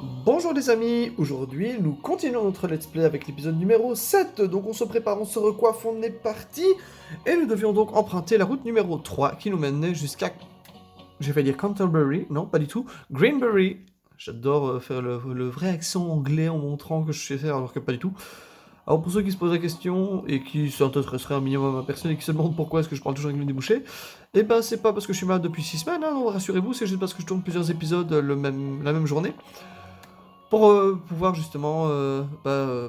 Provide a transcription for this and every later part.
Bonjour les amis, aujourd'hui nous continuons notre let's play avec l'épisode numéro 7, donc on se prépare, on se recoiffe, on est parti, et nous devions donc emprunter la route numéro 3 qui nous menait jusqu'à, je vais dire Canterbury, non pas du tout, Greenbury. J'adore faire le vrai accent anglais en montrant que je sais faire alors que pas du tout. Alors pour ceux qui se posent la question et qui s'intéresseraient un minimum à ma personne et qui se demandent pourquoi est-ce que je parle toujours avec le nez bouché, eh ben c'est pas parce que je suis malade depuis 6 semaines, hein, non, rassurez-vous, c'est juste parce que je tourne plusieurs épisodes la même journée pour pouvoir justement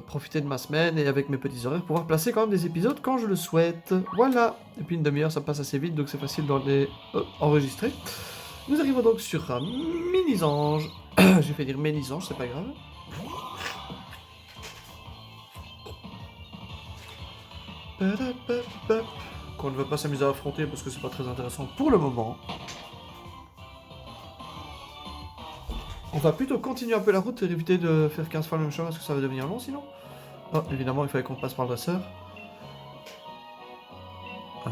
profiter de ma semaine et avec mes petits horaires, pouvoir placer quand même des épisodes quand je le souhaite. Voilà. Et puis une demi-heure, ça passe assez vite, donc c'est facile de les enregistrer. Nous arrivons donc sur un mini-ange. J'ai fait dire mini-ange, c'est pas grave. Qu'on ne veut pas s'amuser à affronter parce que c'est pas très intéressant pour le moment. On va plutôt continuer un peu la route et éviter de faire 15 fois le même chemin parce que ça va devenir long sinon. Oh, évidemment, il fallait qu'on passe par le dresseur. Ah.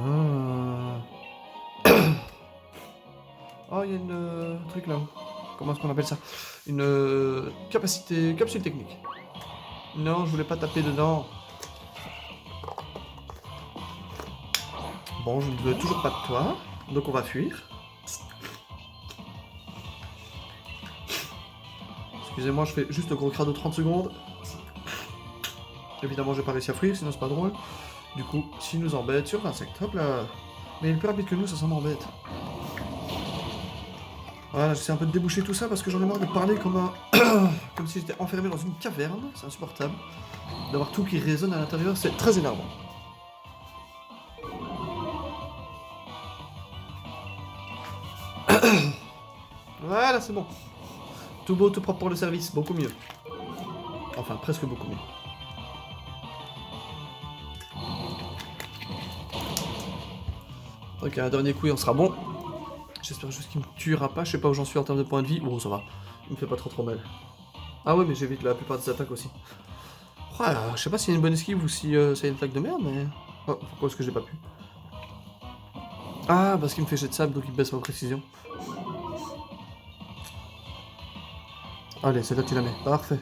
Oh, il y a une truc là. Comment est-ce qu'on appelle ça? Une capsule technique. Non, je voulais pas taper dedans. Bon, je ne veux toujours pas de toi, donc on va fuir. Excusez-moi, je fais juste le gros crado 30 secondes. Évidemment, j'ai pas réussi à fuir, sinon c'est pas drôle. Du coup, s'il nous embête sur l'insecte, hop là. Mais il est plus rapide que nous, ça m'embête. Voilà, j'essaie un peu de déboucher tout ça parce que j'en ai marre de parler comme un... comme si j'étais enfermé dans une caverne, c'est insupportable. D'avoir tout qui résonne à l'intérieur, c'est très énervant. Voilà, c'est bon. Tout beau, tout propre pour le service, beaucoup mieux. Enfin, presque beaucoup mieux. Ok, un dernier coup et on sera bon. J'espère juste qu'il me tuera pas, je sais pas où j'en suis en termes de points de vie. Bon, ça va, il me fait pas trop mal. Ah ouais, mais j'évite la plupart des attaques aussi. Oh là, je sais pas si c'est une bonne esquive ou si c'est une attaque de merde, mais... Oh, pourquoi est-ce que j'ai pas pu? Ah, parce qu'il me fait jet de sable, donc il baisse ma précision. Allez, c'est là tu la mets. Parfait.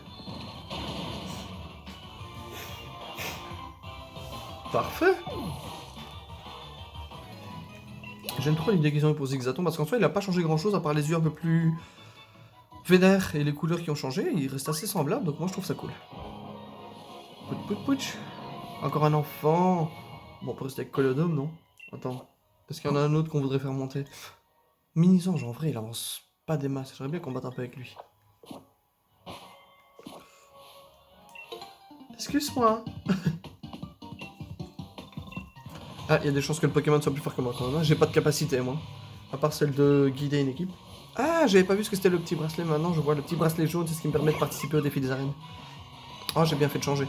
Parfait. J'aime trop l'idée qu'ils ont eu pour Zigzaton, parce qu'en soi, il a pas changé grand-chose, à part les yeux un peu plus vénères et les couleurs qui ont changé. Il reste assez semblable, donc moi je trouve ça cool. Pouch, pouch, pouch. Encore un enfant. Bon, on peut rester avec Colodome, non? Attends. Parce qu'il y en a un autre qu'on voudrait faire monter. Mini-ange, en vrai, il avance pas des masses. J'aimerais bien combattre un peu avec lui. Excuse-moi. Ah, il y a des chances que le Pokémon soit plus fort que moi quand même. J'ai pas de capacité, moi. À part celle de guider une équipe. Ah, j'avais pas vu ce que c'était le petit bracelet. Maintenant, je vois le petit bracelet jaune. C'est ce qui me permet de participer au défi des arènes. Oh, j'ai bien fait de changer.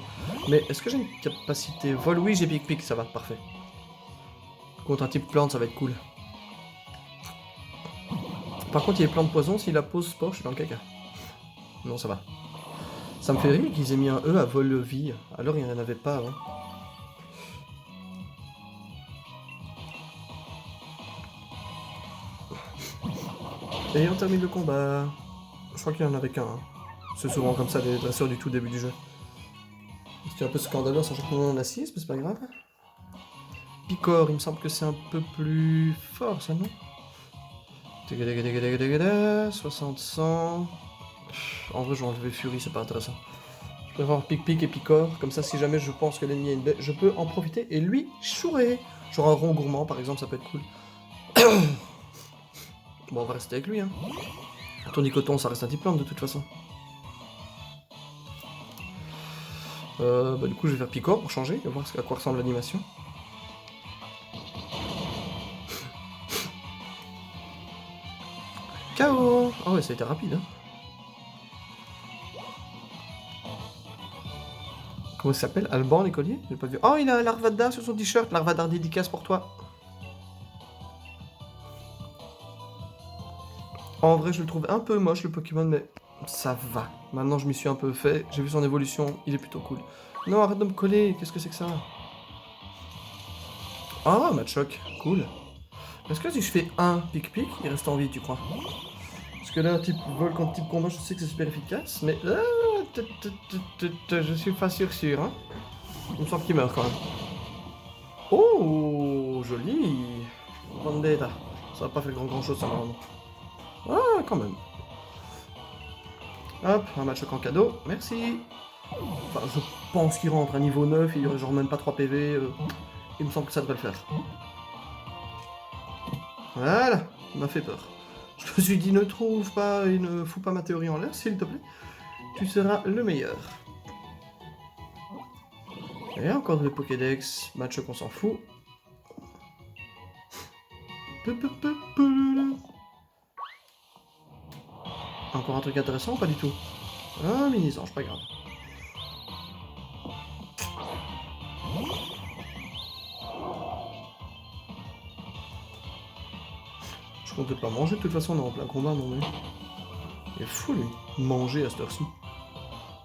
Mais est-ce que j'ai une capacité vol? Oui, j'ai pic-pic, ça va, parfait. Contre un type plante, ça va être cool. Par contre, il est plante poison. S'il a pose sport, je suis dans le caca. Non, ça va. Ça me fait rire qu'ils aient mis un E à vol-vie. Alors, il n'y en avait pas avant. Et on termine le combat. Je crois qu'il y en avait qu'un. Hein. C'est souvent comme ça les dresseurs du tout début du jeu. C'est un peu scandaleux, sachant que nous on en a 6, mais c'est pas grave. Picor, il me semble que c'est un peu plus fort ça, non? 60, 100. En vrai, je vais enlever Fury, c'est pas intéressant. Je préfère avoir Pic-Pic et Picor, comme ça, si jamais je pense que l'ennemi a une bête, je peux en profiter et lui chourer. Genre un rond gourmand, par exemple, ça peut être cool. Bon, on va rester avec lui, hein. Tony Coton, ça reste un type plante de toute façon. Du coup, je vais faire Picor pour changer, et voir à quoi ressemble l'animation. KO. Ah ouais, ça a été rapide, hein. Comment ça s'appelle? Alban, l'écolier? J'ai pas vu. Oh, il a un Larvada sur son t-shirt. Larvada dédicace pour toi. En vrai, je le trouve un peu moche, le Pokémon, mais ça va. Maintenant, je m'y suis un peu fait. J'ai vu son évolution. Il est plutôt cool. Non, arrête de me coller. Qu'est-ce que c'est que ça? Ah, Machoc. Cool. Est-ce que si je fais un pic-pic, il reste en vie, tu crois? Parce que là, type vol contre type combat, je sais que c'est super efficace, mais... je suis pas sûr, hein. Il me semble qu'il meurt quand même. Oh, joli. Vendetta. Ça va pas faire grand chose, ça, normalement. Ah, quand même. Hop, un match en cadeau. Merci. Enfin, je pense qu'il rentre à niveau 9, il y aurait genre même pas 3 PV. Il me semble que ça devrait le faire. Voilà, il m'a fait peur. Je me suis dit, ne trouve pas et ne fous pas ma théorie en l'air, s'il te plaît. Tu seras le meilleur. Et encore le Pokédex, match qu'on s'en fout. Encore un truc intéressant ou pas du tout? Un mini-ange, pas grave. Je comptais pas manger, de toute façon on est en plein combat, non mais... Il est fou lui, manger à cette heure-ci.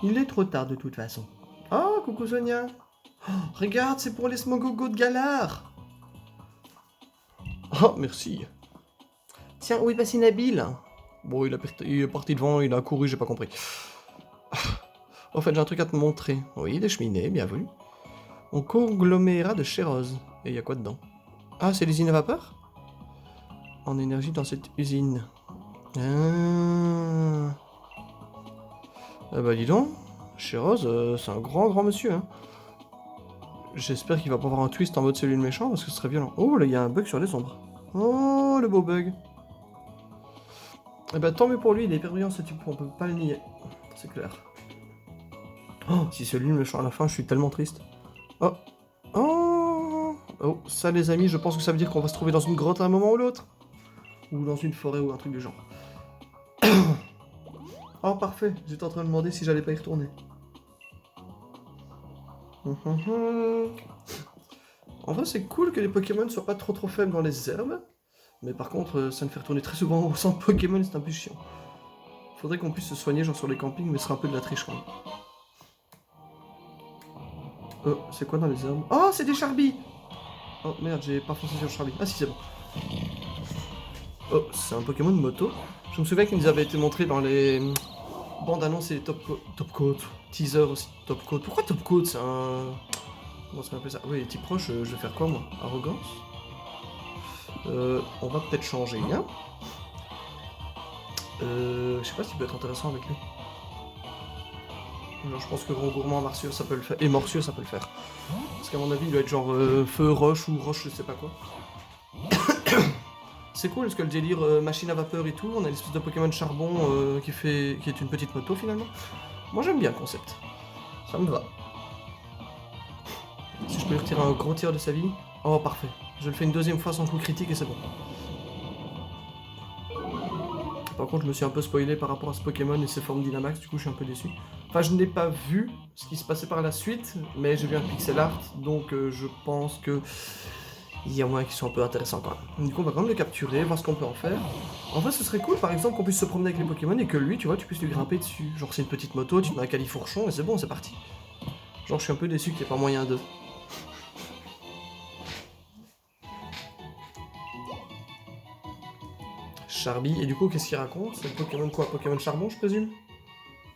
Il est trop tard de toute façon. Oh, coucou Sonia. Oh, regarde, c'est pour les Smogogo de Galar. Oh, merci. Tiens, où est passé Nabil? Bon, il est parti devant, il a couru, j'ai pas compris. En fait, j'ai un truc à te montrer. Oui, des cheminées, bien vu. On conglomérat de chérose. Et y a quoi dedans? Ah, c'est l'usine à vapeur? En énergie dans cette usine. Ah bah dis donc, Chérose, c'est un grand monsieur, hein. J'espère qu'il va pas avoir un twist en mode cellule méchant, parce que ce serait violent. Oh, là, il y a un bug sur les ombres. Oh, le beau bug. Eh bah tant mieux pour lui, il est hyper brillant ce type, on peut pas le nier. C'est clair. Oh, si c'est lui le méchant à la fin, je suis tellement triste. Oh. Oh. Oh, ça les amis, je pense que ça veut dire qu'on va se trouver dans une grotte à un moment ou l'autre. Ou dans une forêt ou un truc du genre. Oh, parfait, j'étais en train de demander si j'allais pas y retourner. En vrai, c'est cool que les Pokémon soient pas trop faibles dans les herbes. Mais par contre, ça me fait retourner très souvent au centre Pokémon, c'est un peu chiant. Faudrait qu'on puisse se soigner genre sur les campings, mais ce sera un peu de la triche quand même. C'est quoi dans les herbes? Oh, c'est des Charbis! Oh merde, j'ai pas foncé sur le Charlie. Ah si, c'est bon. Oh, c'est un Pokémon de moto. Je me souviens qu'il nous avait été montré dans les bandes annonces et les top coat. Teaser aussi, top coat. Pourquoi top coat? C'est un... Comment ça s'appelle ça? Oui, les types proches, je vais faire quoi moi? Arrogance? On va peut-être changer, hein? Je sais pas s'il peut être intéressant avec lui. Alors, je pense que Gros Gourmand, Martiaux, ça peut le faire. Et Morsure, ça peut le faire. Parce qu'à mon avis, il doit être genre feu, roche ou roche, je sais pas quoi. C'est cool parce que le délire machine à vapeur et tout, on a l'espèce de Pokémon charbon qui est une petite moto finalement. Moi j'aime bien le concept. Ça me va. Si je peux lui retirer un gros tir de sa vie. Oh parfait. Je le fais une deuxième fois sans coup critique et c'est bon. Par contre je me suis un peu spoilé par rapport à ce Pokémon et ses formes Dynamax, du coup je suis un peu déçu. Enfin je n'ai pas vu ce qui se passait par la suite, mais j'ai vu un pixel art, donc je pense que... Il y a moyen qu'ils soient un peu intéressants quand même. Du coup, on va quand même le capturer, voir ce qu'on peut en faire. En vrai, ce serait cool, par exemple, qu'on puisse se promener avec les Pokémon et que lui, tu vois, tu puisses lui grimper dessus. Genre, c'est une petite moto, tu te mets un califourchon et c'est bon, c'est parti. Genre, je suis un peu déçu qu'il n'y ait pas moyen de... Charby, et du coup, qu'est-ce qu'il raconte? C'est le Pokémon quoi? Pokémon charbon, je présume?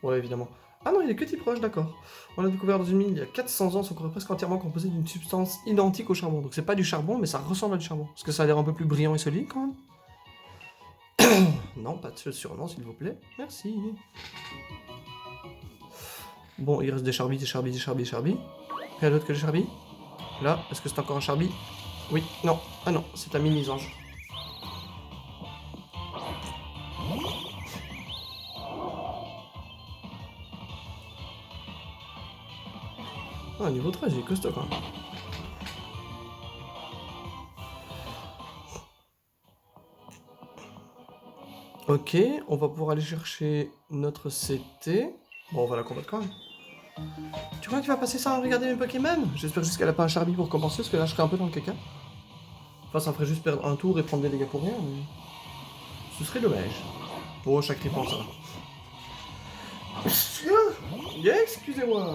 Ouais, évidemment. Ah non, il est que type roche, d'accord. On l'a découvert dans une mine il y a 400 ans, son corps est presque entièrement composé d'une substance identique au charbon. Donc c'est pas du charbon, mais ça ressemble à du charbon. Parce que ça a l'air un peu plus brillant et solide quand même. Non, pas de surnom, s'il vous plaît. Merci. Bon, il reste des Charbis, des Charbis, des Charbis, des Charbis. Rien d'autre que des Charbis? Là, est-ce que c'est encore un Charbi? Oui, non. Ah non, c'est un mini-ange. Ah, niveau 13, il est costaud quand même. Ok, on va pouvoir aller chercher notre CT. Bon, on va la combattre quand même. Tu crois qu'il va passer ça à regarder mes Pokémon? J'espère juste qu'elle a pas un Charby pour compenser, parce que là je serais un peu dans le caca. Enfin, ça me ferait juste perdre un tour et prendre des dégâts pour rien, mais... Ce serait dommage. Bon, chaque répond ça va. Excusez-moi.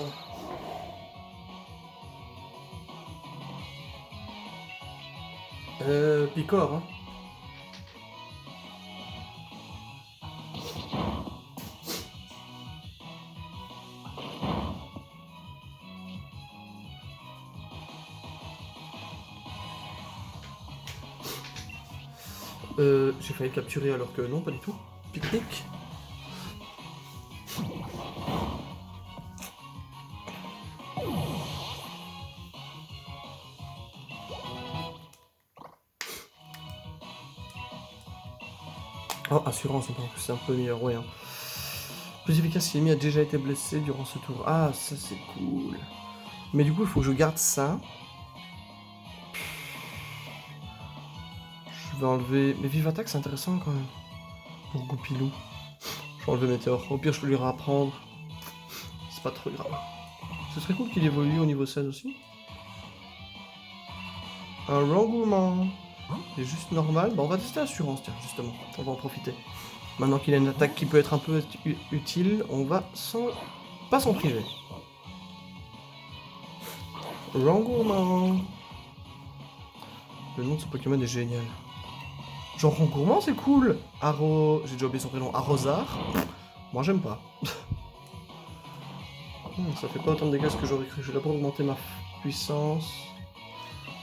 Picor, hein. J'ai failli le capturer alors que non, pas du tout. Pique-nique. Oh, assurance, c'est un peu meilleur, ouais. Hein. Plus efficace si l'ennemi a déjà été blessé durant ce tour. Ah, ça c'est cool. Mais du coup, il faut que je garde ça. Je vais enlever... Mais Vive Attaque, c'est intéressant quand même. Pour Goupilou. Je vais enlever Météore. Au pire, je peux lui réapprendre. C'est pas trop grave. Ce serait cool qu'il évolue au niveau 16 aussi. Un Rangourmand. Il est juste normal. Bah, on va tester Assurance, tiens, justement. On va en profiter. Maintenant qu'il a une attaque qui peut être un peu utile, on va pas s'en priver. Rangourmand. Le nom de ce Pokémon est génial. Genre Rangourmand, c'est cool. J'ai déjà oublié son prénom. Arrosard. Moi, j'aime pas. Ça fait pas autant de dégâts que j'aurais cru. Je vais d'abord augmenter ma puissance.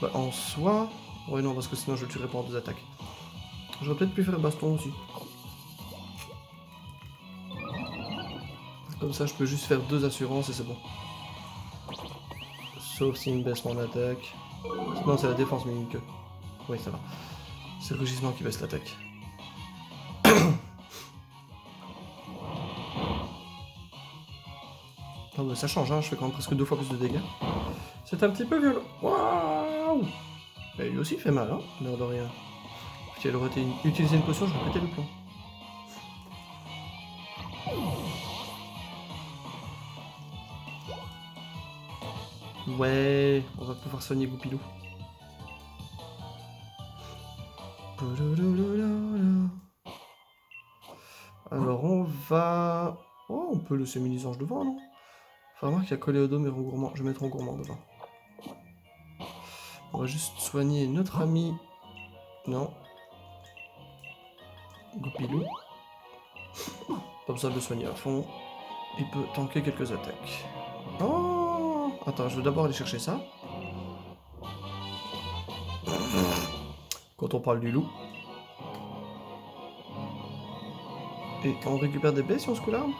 Bah, en soi... Ouais, non, parce que sinon je le tuerais pas en 2 attaques. J'aurais peut-être pu faire baston aussi. Comme ça, je peux juste faire 2 assurances et c'est bon. Sauf s'il me baisse mon attaque. Non, c'est la défense, mais que. Oui, ça va. C'est le rugissement qui baisse l'attaque. Ah ouais, ça change, hein, je fais quand même presque 2 fois plus de dégâts. C'est un petit peu violent. Waouh! Et lui aussi il fait mal, hein, l'air de rien. Si elle aurait utilisé une potion, j'aurais pété le plomb. Ouais, on va pouvoir soigner Goupilou. Alors on va... Oh, on peut laisser Mélisange devant, non? Faut voir qu'il y a Coléodome et Rangourmand. Je vais mettre Rangourmand devant. On va juste soigner notre ami... Non. Goupilou. Pas besoin de le soigner à fond. Il peut tanker quelques attaques. Oh! Attends, je vais d'abord aller chercher ça. Quand on parle du loup. Et on récupère des baies si on se coule l'arbre?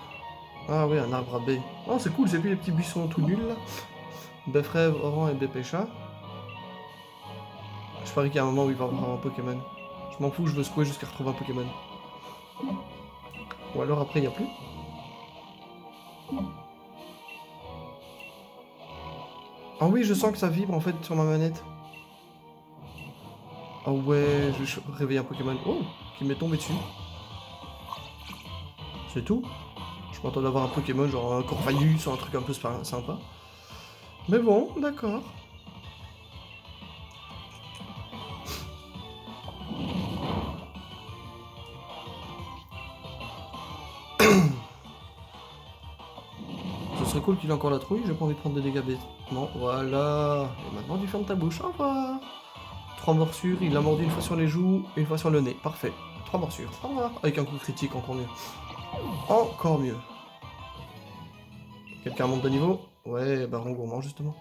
Ah oui, un arbre à baies. Oh, c'est cool, j'ai vu les petits buissons tout nuls là. Baie frève, oran et baie pécha. Je parie qu'il y a un moment où il va avoir un Pokémon. Je m'en fous, je veux secouer jusqu'à retrouver un Pokémon. Ou alors après, il n'y a plus. Ah oui, je sens que ça vibre en fait sur ma manette. Ah ouais, je vais réveiller un Pokémon. Oh, qui m'est tombé dessus. C'est tout. Je m'attends d'avoir un Pokémon, genre un Corvalus ou un truc un peu sympa. Mais bon, d'accord. Ce serait cool qu'il ait encore la trouille, j'ai pas envie de prendre des dégâts bêtement. Voilà. Et maintenant tu fermes ta bouche, au revoir. 3 morsures, il a mordu une fois sur les joues, une fois sur le nez. Parfait. 3 morsures. Au revoir. Avec un coup critique, encore mieux. Encore mieux. Quelqu'un monte de niveau? Ouais, bah Rangourmand justement.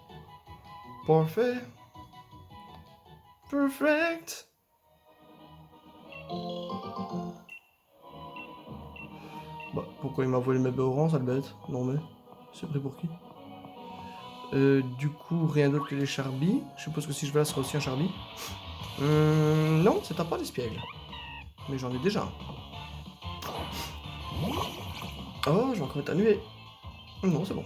Parfait. Perfect. Bah, pourquoi il m'a volé mes baies orange, sale bête? Non mais, c'est pris pour qui? Du coup, rien d'autre que les charbis. Je suppose que si je vais là, ce sera aussi un charbi. Non, c'est un pas d'espiègle. Mais j'en ai déjà un. Oh, je vais encore être annulé. Non, c'est bon.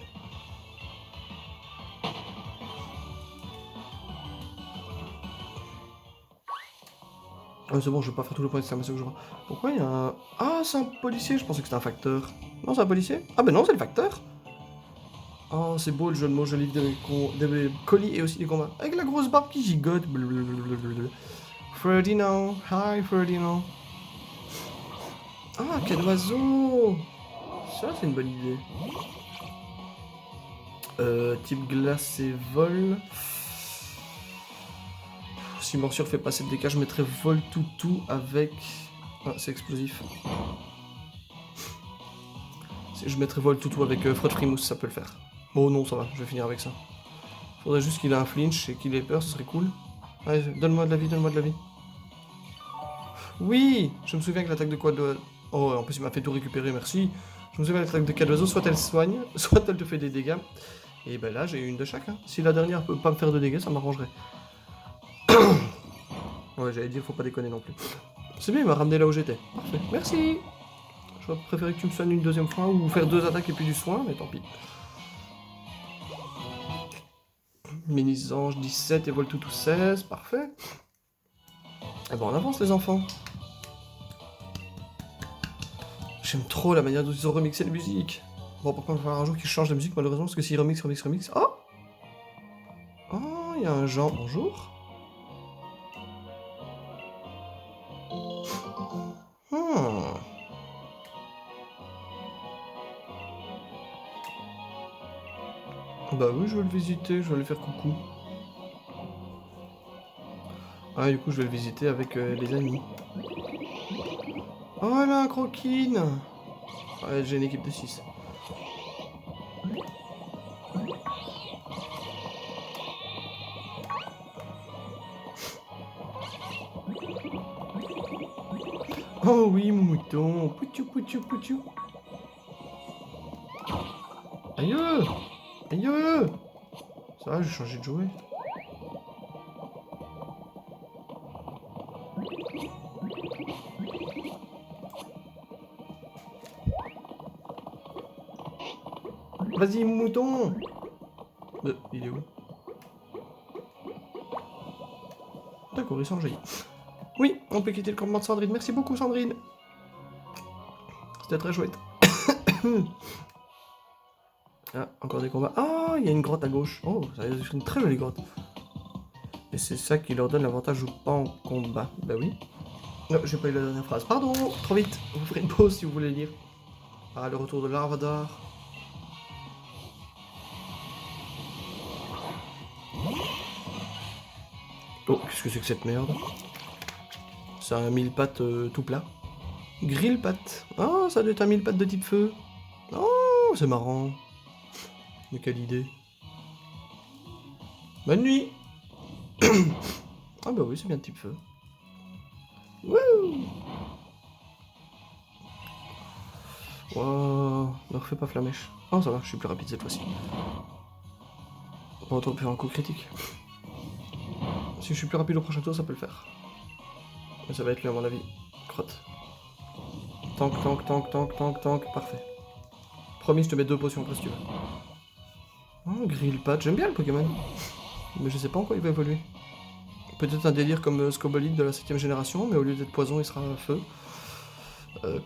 Ah, c'est bon, je vais pas faire tout le point d'exclamation que je vois. Pourquoi il y a un... Ah, c'est un policier, je pensais que c'était un facteur. Non, c'est un policier? Ah ben non, c'est le facteur. Oh, c'est beau le jeu de mots, je livre des colis et aussi des combats. Avec la grosse barbe qui gigote. Blablabla. Ferdinand, hi Ferdinand. Ah, quel oiseau! Ça, c'est une bonne idée. Type glace et vol. Si morsure fait passer de dégâts, je mettrais vol toutou avec... Ah, c'est explosif. Je mettrais vol toutou avec frotte frimousse, ça peut le faire. Oh non, ça va, je vais finir avec ça. Faudrait juste qu'il ait un flinch et qu'il ait peur, ce serait cool. Allez, donne-moi de la vie, donne-moi de la vie. Oui, je me souviens que l'attaque de quoi de... Oh, en plus il m'a fait tout récupérer, merci. Je me souviens que l'attaque de cas d'oiseau, soit elle soigne, soit elle te fait des dégâts. Et ben là, j'ai une de chaque. Hein. Si la dernière peut pas me faire de dégâts, ça m'arrangerait. Ouais, j'allais dire, faut pas déconner non plus. C'est bien, il m'a ramené là où j'étais. Parfait, merci. J'aurais préféré que tu me soignes une deuxième fois, ou faire 2 attaques et puis du soin, mais tant pis. Mini-ange 17 et Voltoutou 16, parfait. Et bon, on avance les enfants. J'aime trop la manière dont ils ont remixé les musiques. Bon, par contre, il va falloir un jour qu'ils changent la musique, malheureusement, parce que s'ils remixent... Oh. Oh, il y a un Jean, bonjour. Hmm. Bah oui, je vais le visiter, je vais lui faire coucou. Ah, du coup, je vais le visiter avec les amis. Oh là, croquine. Ouais, j'ai une équipe de 6. Oh oui, mon mouton. Poutou, poutou, poutou. Aïe. Aïe. Ça va, j'ai changé de jouet. Vas-y, mouton. Il est où? D'accord, il s'enjaille. Oui, on peut quitter le campement de Sandrine. Merci beaucoup, Sandrine. C'était très chouette. Ah, encore des combats. Ah, il y a une grotte à gauche. Oh, c'est une très jolie grotte. Et c'est ça qui leur donne l'avantage ou pas en combat. Bah oui. Non, j'ai pas eu la dernière phrase. Pardon, trop vite. Vous ferez une pause si vous voulez lire. Ah, le retour de Larvador. Oh, qu'est-ce que c'est que cette merde? C'est un mille pattes tout plat. Grill pattes. Oh, ça doit être un mille pattes de type feu. Oh, c'est marrant. Mais quelle idée. Bonne nuit. Ah bah oui, c'est bien de type feu. Wouh. Wow, ne refais pas flamèche. Oh, ça va, je suis plus rapide cette fois-ci. On va retrouver faire un coup critique. Si je suis plus rapide au prochain tour, ça peut le faire. Mais ça va être lui à mon avis. Crotte. Tank, tank, tank, tank, tank, tank. Parfait. Promis, je te mets 2 potions après si tu veux. Oh, grill pat. J'aime bien le Pokémon. Mais je sais pas en quoi il va évoluer. Peut-être un délire comme Scobolide de la 7ème génération, mais au lieu d'être poison, il sera feu.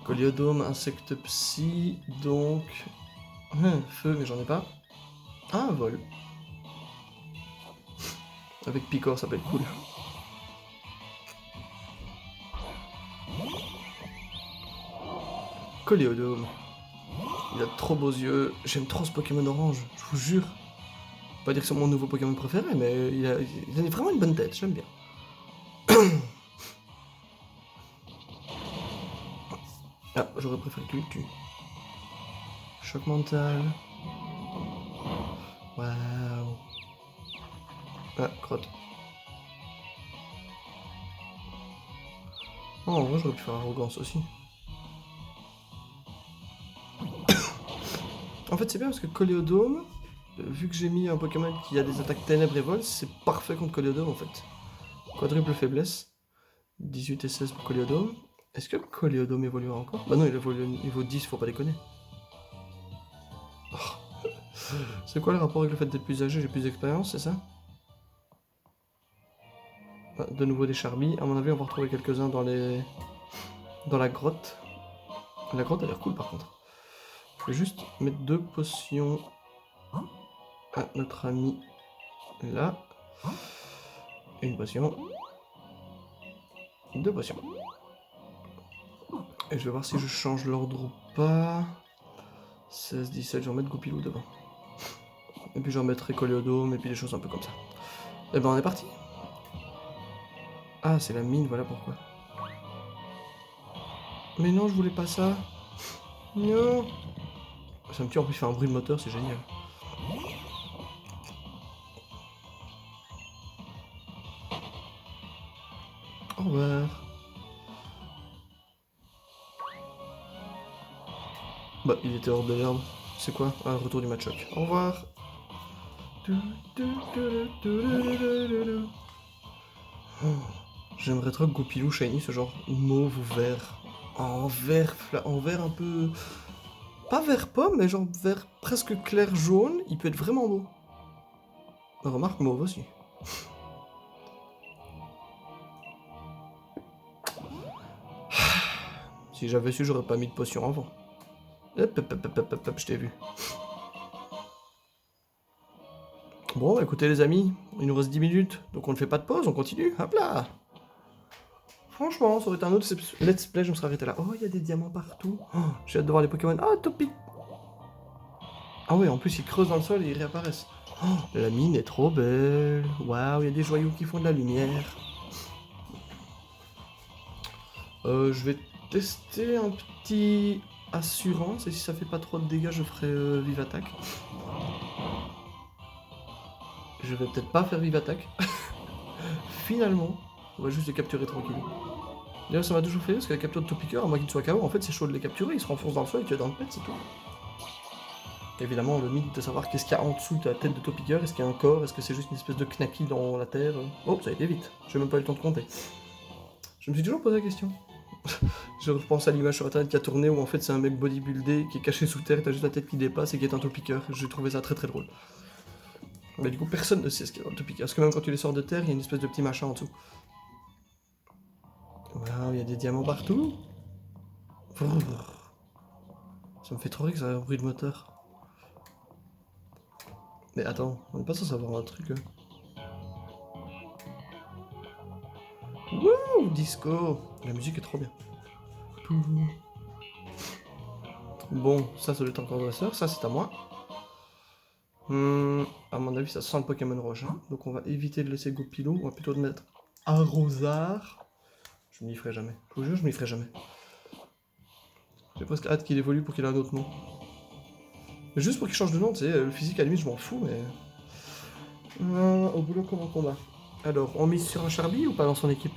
Coléodome, insecte psy, donc... feu, mais j'en ai pas. Ah, vol. Avec Picor, ça peut être cool. Coléodome. Il a de trop beaux yeux. J'aime trop ce Pokémon orange, je vous jure. Pas dire que c'est mon nouveau Pokémon préféré, mais il a vraiment une bonne tête, j'aime bien. Ah, j'aurais préféré que tu le tues. Choc mental. Waouh. Ah, crotte. Oh, en vrai, j'aurais pu faire arrogance aussi. En fait, c'est bien parce que Coléodome, vu que j'ai mis un Pokémon qui a des attaques ténèbres et vol, c'est parfait contre Coléodome en fait. Quadruple faiblesse. 18 et 16 pour Coléodome. Est-ce que Coléodome évoluera encore? Bah non, il évolue au niveau 10, faut pas déconner. Oh. C'est quoi le rapport avec le fait d'être plus âgé? J'ai plus d'expérience, c'est ça? Ah, de nouveau des charbis. À mon avis, on va retrouver quelques-uns dans la grotte. La grotte a l'air cool par contre. Je vais juste mettre 2 potions à notre ami là. Une potion. 2 potions. Et je vais voir si je change l'ordre ou pas. 16, 17, je vais remettre Goupilou devant. Et puis je remettrai Coléodome et puis des choses un peu comme ça. Et ben on est parti. Ah, c'est la mine, voilà pourquoi. Mais non, je voulais pas ça. Non. Ça me tue, en plus il fait un bruit de moteur, c'est génial. Au revoir. Bah, il était hors de l'herbe. C'est quoi? Un retour du match choc. Au revoir. Oh, j'aimerais trop que Goupilou shiny ce genre mauve ou vert. En vert un peu... Pas vert pomme, mais genre vert presque clair jaune. Il peut être vraiment beau. Remarque mauve aussi. Si j'avais su, j'aurais pas mis de potion avant. Hop, je t'ai vu. Bon, écoutez les amis, il nous reste 10 minutes, donc on ne fait pas de pause, on continue, hop là. Franchement, ça aurait été un autre let's play, je me serais arrêté là. Oh, il y a des diamants partout. Oh, j'ai hâte de voir les Pokémon. Ah, Topic. Ah ouais, en plus ils creusent dans le sol et ils réapparaissent. Oh, la mine est trop belle. Waouh, il y a des joyaux qui font de la lumière. Je vais tester un petit assurance, et si ça fait pas trop de dégâts, je ferai vive attaque. Je vais peut-être pas faire vive attaque. Finalement, on va juste les capturer tranquille. D'ailleurs, ça m'a toujours fait parce que la capture de Topiqueur, à moins qu'il soit KO, en fait c'est chaud de les capturer, ils se renfoncent dans le sol et tu es dans le pet, c'est tout. Évidemment, le mythe de savoir qu'est-ce qu'il y a en dessous de la tête de Topiqueur, est-ce qu'il y a un corps, est-ce que c'est juste une espèce de knacky dans la terre. Oh, ça a été vite, j'ai même pas eu le temps de compter. Je me suis toujours posé la question. Je repense à l'image sur internet qui a tourné où en fait c'est un mec bodybuildé qui est caché sous terre, t'as juste la tête qui dépasse et qui est un Topiqueur. J'ai trouvé ça très très drôle. Mais du coup, personne ne sait ce qu'il y a dans le Topiqueur, parce que même quand tu les sors de terre, il y a une espèce de petit machin en dessous. Waouh, il y a des diamants partout. Ça me fait trop rire que ça a un bruit de moteur. Mais attends, on n'est pas censé avoir un truc. Wouh, disco. La musique est trop bien. Bon, ça doit être encore dresseur, ça c'est à moi. À mon avis, ça sent le Pokémon rouge. Hein. Donc on va éviter de laisser Goupilou, on va plutôt le mettre Arrosard. Je m'y ferai jamais. Je vous jure, je m'y ferai jamais. J'ai presque hâte qu'il évolue pour qu'il ait un autre nom. Mais juste pour qu'il change de nom, tu sais, le physique à la limite, je m'en fous, mais. Au boulot comme en combat. Alors, on mise sur un Charby ou pas dans son équipe?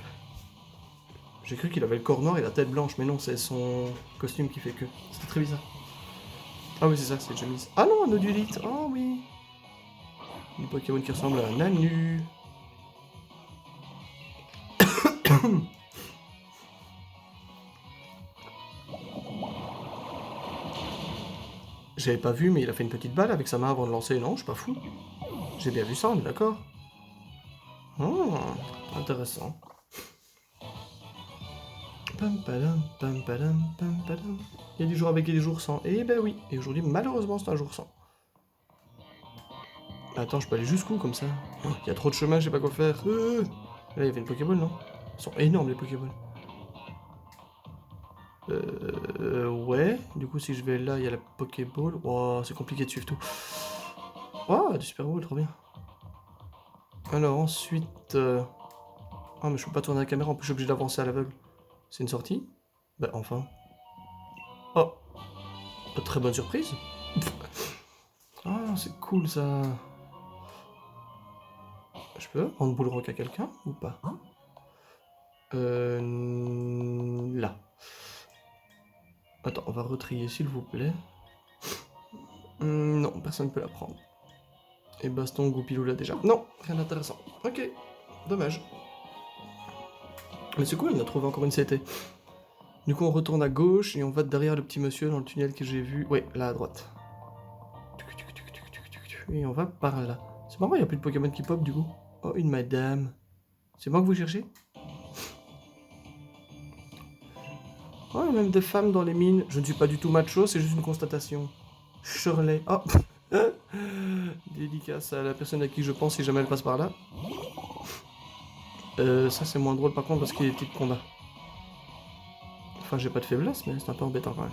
J'ai cru qu'il avait le corps noir et la tête blanche, mais non, c'est son costume qui fait que. C'était très bizarre. Ah oui, c'est ça, c'est Jamis. Ah non, un Odulite. Oh oui. Une Pokémon qui ressemble à un Nanu. J'avais pas vu, mais il a fait une petite balle avec sa main avant de lancer. Non, je suis pas fou. J'ai bien vu ça, on est d'accord. Oh, intéressant. Il y a des jours avec et des jours sans. Eh ben oui. Et aujourd'hui, malheureusement, c'est un jour sans. Attends, je peux aller jusqu'où comme ça? Il y a trop de chemin, je sais pas quoi faire. Là, il y avait une Pokéball, non? Ils sont énormes, les Pokéballs. Ouais. Du coup, si je vais là, il y a la Pokéball. Wow, c'est compliqué de suivre tout. Oh, du Super Bowl, trop bien. Alors, ensuite... Ah, mais je peux pas tourner la caméra, en plus, je suis obligé d'avancer à l'aveugle. C'est une sortie? Bah, enfin. Oh, très bonne surprise. Ah, c'est cool, ça. Je peux rendre boule rock à quelqu'un ou pas? Là. Attends, on va retrier s'il vous plaît. Non, personne ne peut la prendre. Et baston, Goupilou là déjà. Non, rien d'intéressant. Ok, dommage. Mais c'est cool, on a trouvé encore une CT. Du coup, on retourne à gauche et on va derrière le petit monsieur dans le tunnel que j'ai vu. Ouais, là à droite. Et on va par là. C'est marrant, il n'y a plus de Pokémon qui pop du coup. Oh, une madame. C'est moi que vous cherchez? Oh, il y a même des femmes dans les mines. Je ne suis pas du tout macho, c'est juste une constatation. Shirley. Oh. Dédicace à la personne à qui je pense si jamais elle passe par là. Ça c'est moins drôle par contre parce qu'il est petit de combat. Enfin j'ai pas de faiblesse mais c'est un peu embêtant quand même.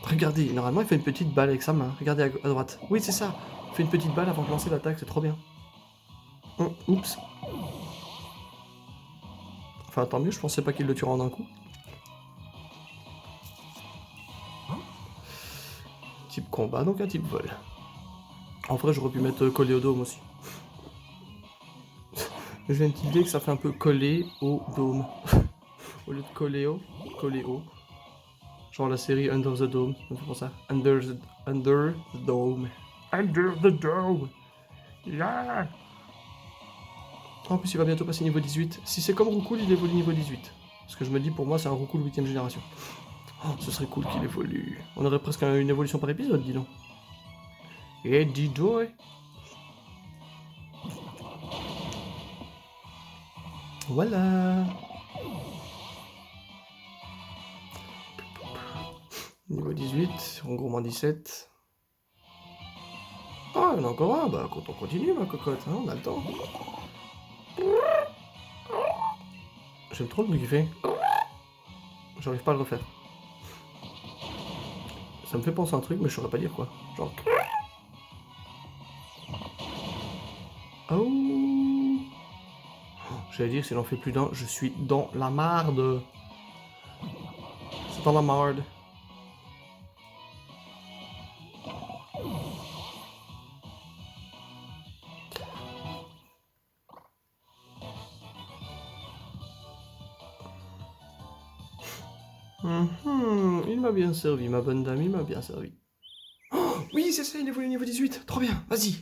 Regardez, normalement il fait une petite balle avec sa main. Regardez à droite. Oui c'est ça. Il fait une petite balle avant de lancer l'attaque, c'est trop bien. Oups. Enfin tant mieux, je pensais pas qu'il le tuera en un coup. Type combat, donc un type vol. En vrai j'aurais pu mettre Coléodome aussi. J'ai une petite idée que ça fait un peu collé au dôme. Au lieu de coléo, coléo. Genre la série Under the Dome, ça me fait penser à Under the Dome. Under the Dome. Yeah. En plus, il va bientôt passer niveau 18. Si c'est comme Roucoule, il évolue niveau 18. Parce que je me dis, pour moi, c'est un Roucoule 8ème génération. Oh, ce serait cool qu'il évolue. On aurait presque une évolution par épisode, dis donc. Et dis donc. Voilà. Niveau 18, en gros moins 17. Ah, il y en a encore un. Bah, quand on continue, ma cocotte, hein, on a le temps. J'aime trop le bruit qu'il fait. J'arrive pas à le refaire. Ça me fait penser à un truc, mais je saurais pas dire quoi. Genre... Oh. J'allais dire, si j'en fais plus d'un, je suis dans la marde. C'est dans la marde. Il m'a bien servi, ma bonne dame, il m'a bien servi. Oh, oui, c'est ça, il évolue au niveau 18. Trop bien, vas-y.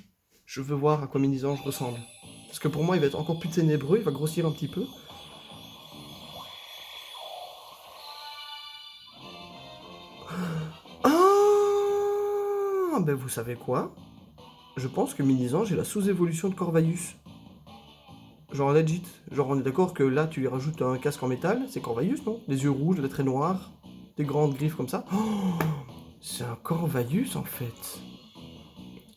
Je veux voir à quoi Mini-Ange ressemble. Parce que pour moi, il va être encore plus ténébreux, il va grossir un petit peu. Ah, ben vous savez quoi? Je pense que Mini-Ange est la sous-évolution de Corvaius. Genre legit. Genre on est d'accord que là, tu lui rajoutes un casque en métal, c'est Corvaius, non? Des yeux rouges, des traits noirs, des grandes griffes comme ça. Oh, c'est un Corvaius en fait.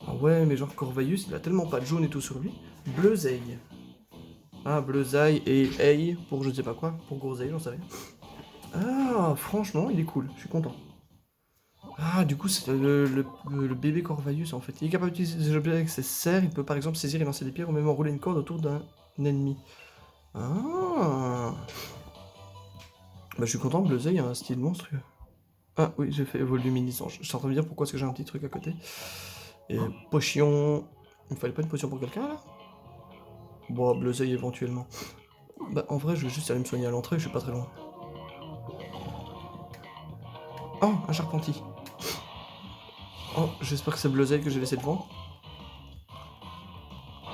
Ah ouais, mais genre Corvaius, il a tellement pas de jaune et tout sur lui. Bleuzeil. Ah, Bleuzeil et Ei pour je ne sais pas quoi, pour Groseille, j'en sais rien. Ah, franchement, il est cool, je suis content. Ah, du coup, c'est le bébé Corvaius en fait. Il est capable d'utiliser des objets avec ses serres, il peut par exemple saisir et lancer des pierres ou même enrouler une corde autour d'un ennemi. Ah. Bah, je suis content, Bleuzeil a un style monstrueux. Ah oui, j'ai fait évoluer Mini-Ange. Je suis en train de me dire pourquoi est-ce que j'ai un petit truc à côté. Et potion... Il me fallait pas une potion pour quelqu'un là? Bon, Bleuzeil éventuellement. Bah en vrai, je vais juste aller me soigner à l'entrée, je suis pas très loin. Oh, un charpentier. Oh, j'espère que c'est Bleuzeil que j'ai laissé devant.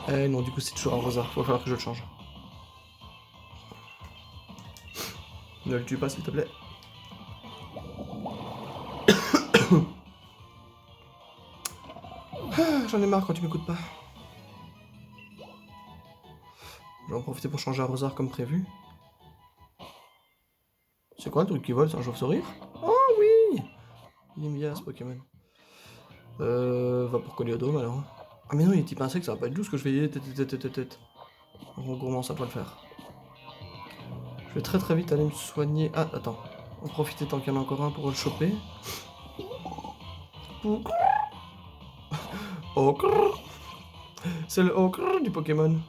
Eh non, du coup c'est toujours un Rosa, va falloir que je le change. Ne le tue pas s'il te plaît. Ah, j'en ai marre quand tu m'écoutes pas. Je vais en profiter pour changer un Rosard comme prévu. C'est quoi le truc qui vole? C'est un chauve-souris? Oh oui! Il aime bien ce Pokémon. Va pour Coléodome alors. Ah mais non, il est type insecte, ça va pas être doux ce que je vais y aller, tête. En gourmand, ça doit le faire. Je vais très vite aller me soigner. Ah, attends. On va profiter tant qu'il y en a encore un pour le choper. Ocre. C'est le ocre du Pokémon.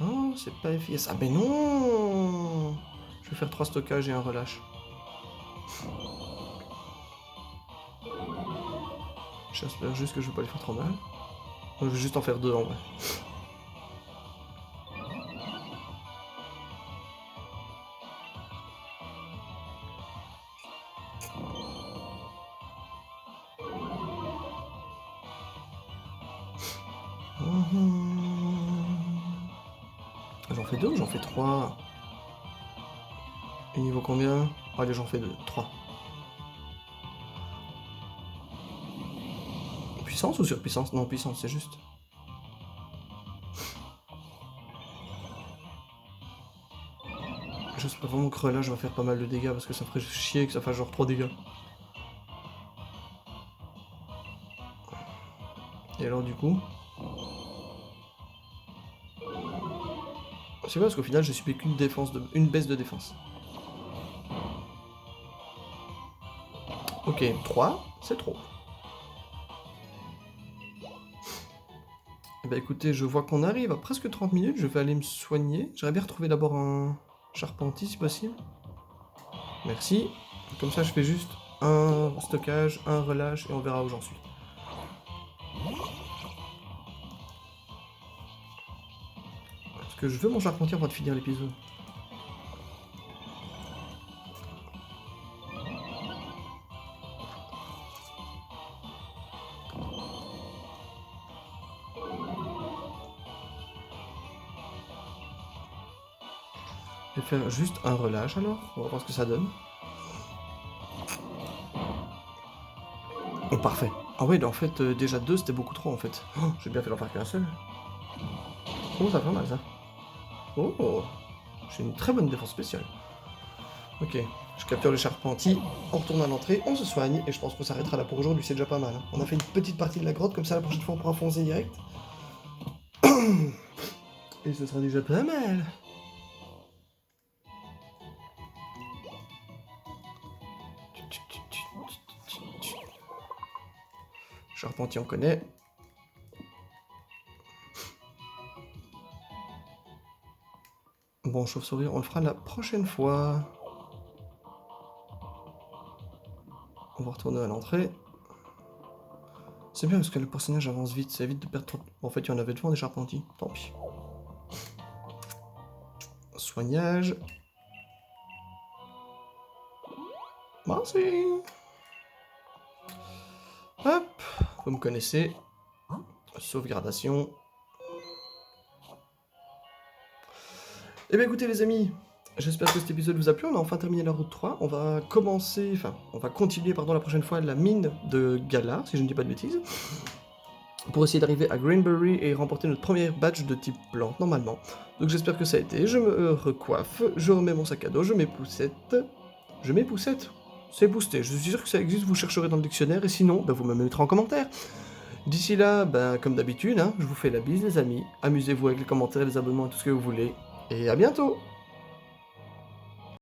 Oh, c'est pas efficace. Ah mais non! Je vais faire 3 stockages et un relâche. J'espère juste que je vais pas les faire trop mal. Je vais juste en faire 2 en vrai. J'en fais 2 ou j'en fais 3? Et niveau combien? Allez, j'en fais 2. 3. Puissance ou surpuissance? Non, puissance, c'est juste. J'espère vraiment que relâche va faire pas mal de dégâts parce que ça ferait chier que ça fasse genre 3 dégâts. Et alors du coup... C'est vrai parce qu'au final j'ai subi qu'une une baisse de défense. Ok, 3, c'est trop. Bah écoutez, je vois qu'on arrive à presque 30 minutes, je vais aller me soigner. J'aimerais bien retrouver d'abord un charpentier si possible. Merci. Comme ça je fais juste un stockage, un relâche et on verra où j'en suis. Parce que je veux mon charpentier avant de finir l'épisode. Je vais faire juste un relâche alors, on va voir ce que ça donne. Oh, parfait. Ah ouais, en fait, déjà 2 c'était beaucoup trop en fait. Oh, j'ai bien fait d'en faire qu'un seul. Oh, ça fait mal ça. Oh, j'ai une très bonne défense spéciale. Ok, je capture le charpentier, on retourne à l'entrée, on se soigne, et je pense qu'on s'arrêtera là pour aujourd'hui, c'est déjà pas mal. Hein. On a fait une petite partie de la grotte, comme ça la prochaine fois on pourra foncer direct. Et ce sera déjà pas mal. Charpentier on connaît. Bon, chauve-souris, on le fera la prochaine fois. On va retourner à l'entrée. C'est bien parce que le personnage avance vite, ça évite de perdre trop... En fait, il y en avait devant des charpentiers, tant pis. Soignage. Merci. Hop, vous me connaissez. Sauvegardation. Eh bien écoutez les amis, j'espère que cet épisode vous a plu, on a enfin terminé la route 3, on va continuer la prochaine fois la mine de Galar, si je ne dis pas de bêtises, pour essayer d'arriver à Greenberry et remporter notre premier badge de type plante, normalement. Donc j'espère que ça a été, je me recoiffe, je remets mon sac à dos, je mets poussette, c'est boosté, je suis sûr que ça existe, vous chercherez dans le dictionnaire, et sinon, vous me mettrez en commentaire. D'ici là, comme d'habitude, je vous fais la bise les amis, amusez-vous avec les commentaires, les abonnements et tout ce que vous voulez, et à bientôt!